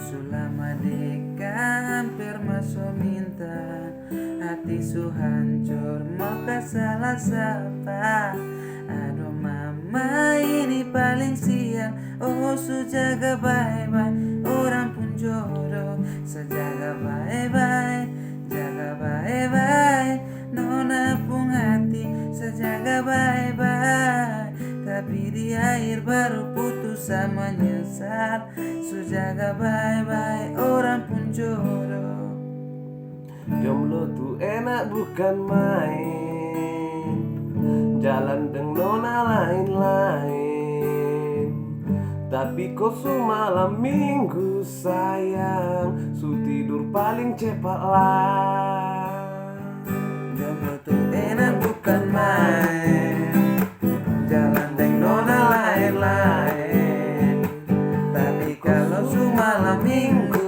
Sulama deka hampir masuk minta, hati su hancur mau ke salah siapa. Aduh mama ini paling siang, oh su jaga bye-bye. Orang pun jodoh sejaga bye-bye, jaga bye-bye. Nona pun hati sejaga bye-bye, tapi di akhir baru putus sama nyesal. Sujaga bye-bye, orang pun jodoh. Jomblo tuh enak bukan main, jalan dengan nona lain-lain. Tapi kok su malam minggu sayang, su tidur paling cepat lah. Jomblo tuh enak bukan main, jalan dengan nona lain-lain. Tapi kalau su malam minggu